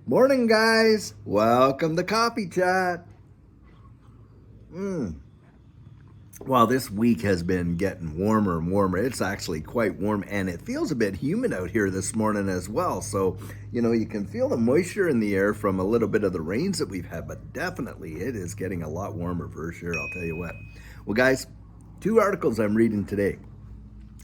Morning, guys. Welcome to Coffee Chat. Well, this week has been getting warmer and warmer. It's actually quite warm, and it feels a bit humid out here this morning as well. So, you can feel the moisture in the air from a little bit of the rains that we've had, but definitely it is getting a lot warmer for sure. I'll tell you what. Well, guys, two articles I'm reading today.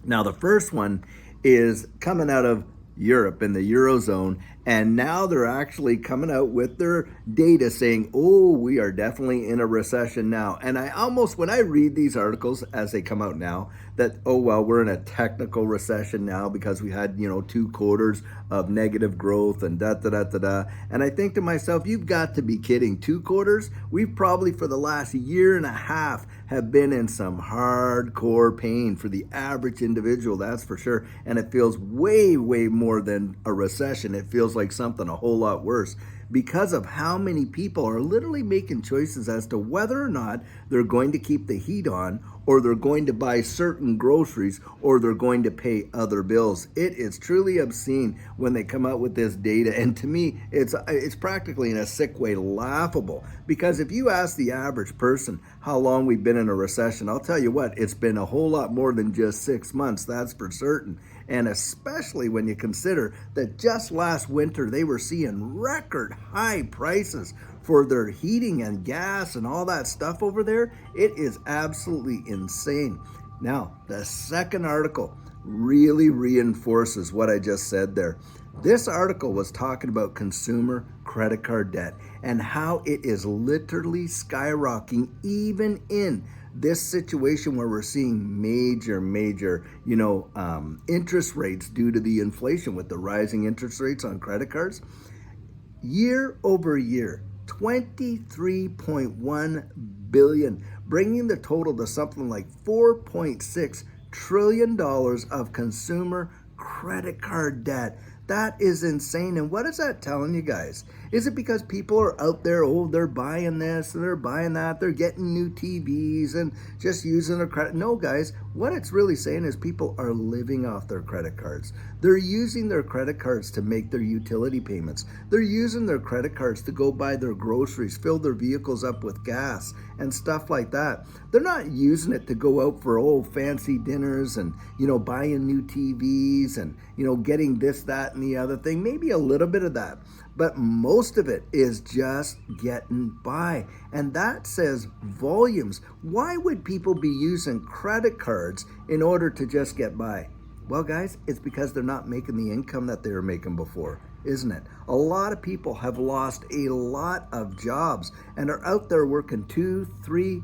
Now, the first one is coming out of Europe in the Eurozone, and now they're actually coming out with their data saying, oh, we are definitely in a recession now. And I almost, when I read these articles as they come out now, that, oh, well, we're in a technical recession now because we had, 2 quarters of negative growth and da da da da da. And I think to myself, you've got to be kidding. 2 quarters? We've probably for the last year and a half have been in some hardcore pain for the average individual, that's for sure. And it feels way, way more than a recession. It feels like something a whole lot worse because of how many people are literally making choices as to whether or not they're going to keep the heat on, or they're going to buy certain groceries, or they're going to pay other bills. It is truly obscene when they come out with this data, and to me it's practically in a sick way laughable, because if you ask the average person how long we've been in a recession, I'll tell you what, it's been a whole lot more than just 6 months, that's for certain. And especially when you consider that just last winter they were seeing record high prices for their heating and gas and all that stuff over there. It is absolutely insane. Now, the second article really reinforces what I just said there. This article was talking about consumer credit card debt and how it is literally skyrocketing even in this situation where we're seeing major, interest rates due to the inflation with the rising interest rates on credit cards. Year over year, 23.1 billion, bringing the total to something like $4.6 trillion of consumer credit card debt. That is insane. And what is that telling you guys? Is it because people are out there, oh, they're buying this and they're buying that, they're getting new TVs and just using their credit? No, guys, what it's really saying is people are living off their credit cards. They're using their credit cards to make their utility payments. They're using their credit cards to go buy their groceries, fill their vehicles up with gas and stuff like that. They're not using it to go out for fancy dinners and, buying new TVs and, getting this, that, and the other thing. Maybe a little bit of that. But most of it is just getting by. And that says volumes. Why would people be using credit cards in order to just get by? Well, guys, it's because they're not making the income that they were making before, isn't it? A lot of people have lost a lot of jobs and are out there working 2, 3,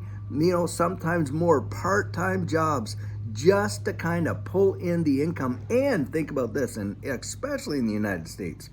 sometimes more part-time jobs just to kind of pull in the income. And think about this, and especially in the United States,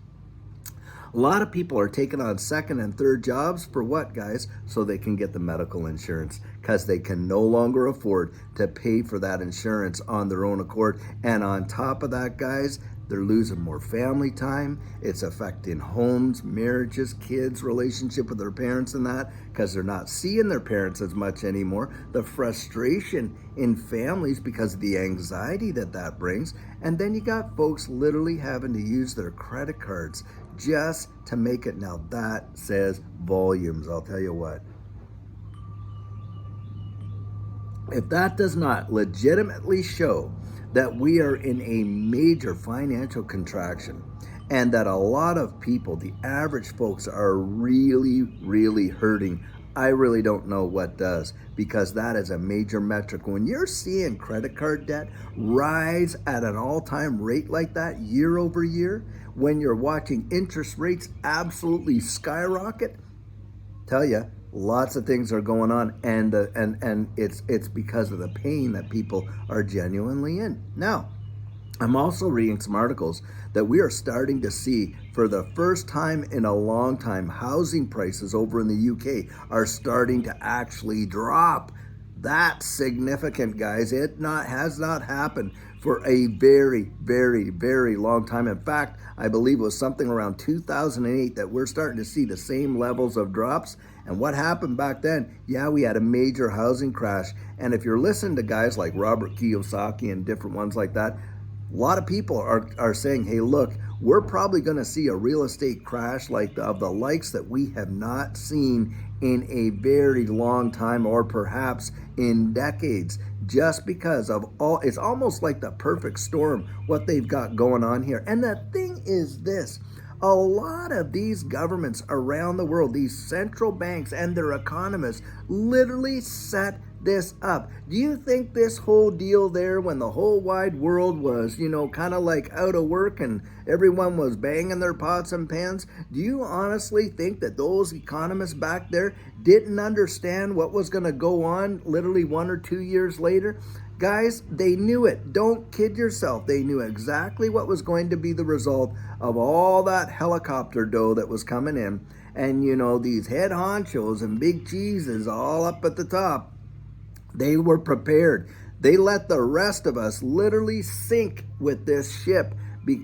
a lot of people are taking on second and third jobs for what, guys? So they can get the medical insurance, because they can no longer afford to pay for that insurance on their own accord. And on top of that, guys, they're losing more family time. It's affecting homes, marriages, kids, relationship with their parents and that, because they're not seeing their parents as much anymore. The frustration in families because of the anxiety that brings. And then you got folks literally having to use their credit cards just to make it. Now that says volumes, I'll tell you what. If that does not legitimately show that we are in a major financial contraction and that a lot of people, the average folks, are really, really hurting, I really don't know what does, because that is a major metric. When you're seeing credit card debt rise at an all-time rate like that year over year, when you're watching interest rates absolutely skyrocket, tell you, lots of things are going on, and it's because of the pain that people are genuinely in. Now, I'm also reading some articles that we are starting to see, for the first time in a long time, housing prices over in the UK are starting to actually drop. That's significant, guys. Has not happened for a very, very, very long time. In fact, I believe it was something around 2008 that we're starting to see the same levels of drops. And what happened back then? Yeah, we had a major housing crash. And if you're listening to guys like Robert Kiyosaki and different ones like that, a lot of people are saying, hey, look, we're probably going to see a real estate crash like of the likes that we have not seen in a very long time, or perhaps in decades, just because of all. It's almost like the perfect storm what they've got going on here. And the thing is this: a lot of these governments around the world, these central banks and their economists, literally set this up. Do you think this whole deal there, when the whole wide world was, kind of like out of work and everyone was banging their pots and pans, do you honestly think that those economists back there didn't understand what was going to go on literally 1 or 2 years later? Guys, they knew it. Don't kid yourself. They knew exactly what was going to be the result of all that helicopter dough that was coming in. And, these head honchos and big cheeses all up at the top, they were prepared. They let the rest of us literally sink with this ship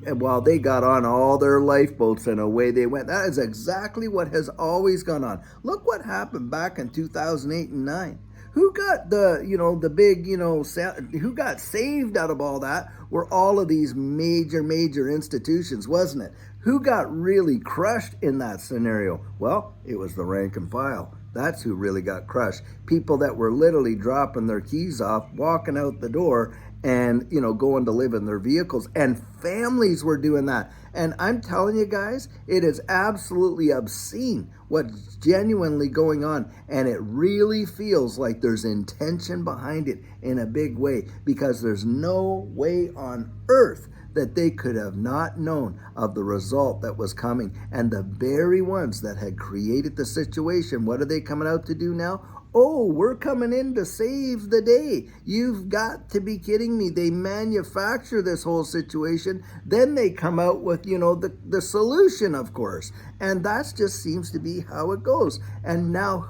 while they got on all their lifeboats and away they went. That is exactly what has always gone on. Look what happened back in 2008 and 9. Who got the big, who got saved out of all that were all of these major institutions, wasn't it? Who got really crushed in that scenario? Well, it was the rank and file. That's who really got crushed. People that were literally dropping their keys off, walking out the door, and, going to live in their vehicles. And families were doing that. And I'm telling you guys, it is absolutely obscene what's genuinely going on. And it really feels like there's intention behind it in a big way, because there's no way on earth that they could have not known of the result that was coming. And the very ones that had created the situation, what are they coming out to do now? Oh, we're coming in to save the day. You've got to be kidding me. They manufacture this whole situation. Then they come out with, the solution, of course. And that just seems to be how it goes. And now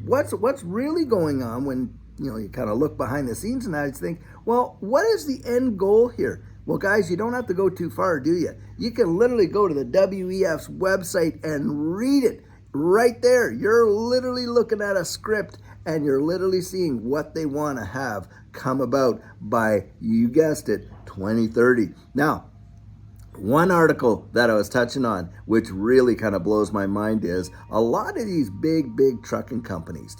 what's really going on when, you kind of look behind the scenes and I think, well, what is the end goal here? Well, guys, you don't have to go too far, do you? You can literally go to the WEF's website and read it right there. You're literally looking at a script and you're literally seeing what they want to have come about by, you guessed it, 2030. Now, one article that I was touching on, which really kind of blows my mind, is a lot of these big trucking companies,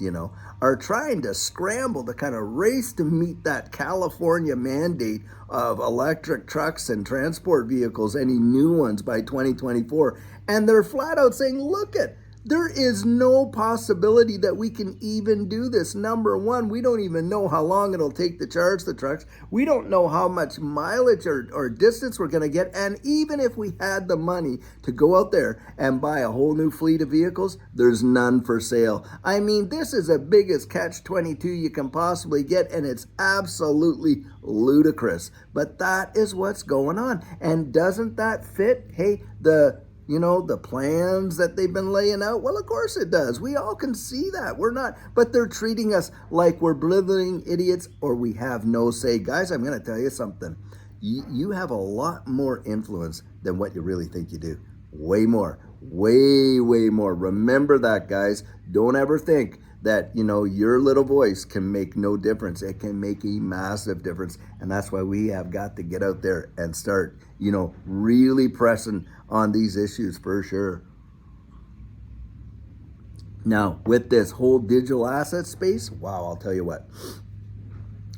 are trying to scramble to kind of race to meet that California mandate of electric trucks and transport vehicles, any new ones by 2024. And they're flat out saying, look at, there is no possibility that we can even do this. Number one, we don't even know how long it'll take to charge the trucks. We don't know how much mileage or distance we're going to get. And even if we had the money to go out there and buy a whole new fleet of vehicles, there's none for sale. I mean, this is the biggest catch-22 you can possibly get, and it's absolutely ludicrous. But that is what's going on. And doesn't that fit, hey, the plans that they've been laying out? Well, of course it does. We all can see that. We're not, but they're treating us like we're blithering idiots or we have no say. Guys, I'm going to tell you something. You have a lot more influence than what you really think you do. Way more. Way more. Remember that, guys. Don't ever think that, your little voice can make no difference. It can make a massive difference. And that's why we have got to get out there and start, really pressing on these issues for sure. Now, with this whole digital asset space, wow, I'll tell you what.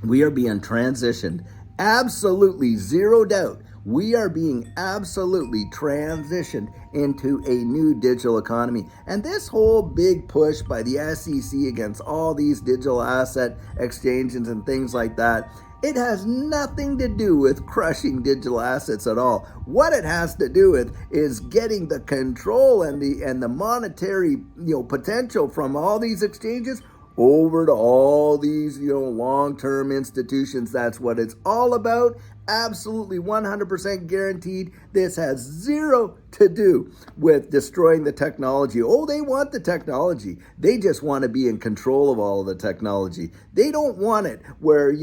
We are being transitioned. Absolutely, zero doubt. We are being absolutely transitioned into a new digital economy. And this whole big push by the SEC against all these digital asset exchanges and things like that, it has nothing to do with crushing digital assets at all. What it has to do with is getting the control and the monetary, potential from all these exchanges over to all these, long-term institutions. That's what it's all about. Absolutely 100% guaranteed. This has zero to do with destroying the technology. Oh, they want the technology. They just want to be in control of all of the technology. They don't want it where,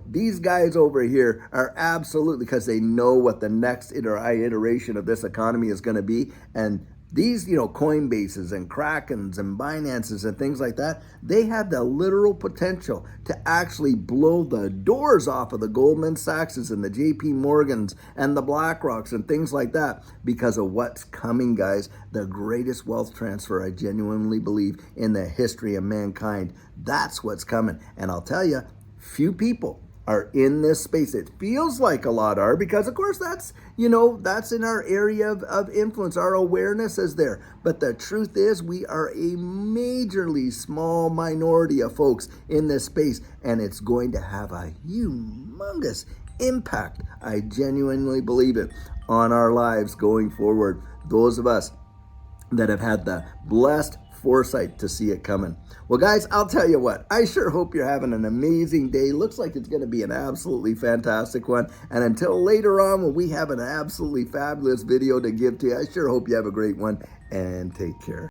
these guys over here are absolutely, because they know what the next iteration of this economy is going to be. And These, Coinbases and Krakens and Binances and things like that, they have the literal potential to actually blow the doors off of the Goldman Sachs's and the JP Morgans and the BlackRocks and things like that because of what's coming, guys. The greatest wealth transfer, I genuinely believe, in the history of mankind. That's what's coming. And I'll tell you, few people are in this space. It feels like a lot are because, of course, that's in our area of influence. Our awareness is there. But the truth is we are a majorly small minority of folks in this space, and it's going to have a humongous impact, I genuinely believe it, on our lives going forward. Those of us that have had the blessed foresight to see it coming. Well, guys, I'll tell you what, I sure hope you're having an amazing day. Looks like it's going to be an absolutely fantastic one. And until later on when we have an absolutely fabulous video to give to you, I sure hope you have a great one and take care.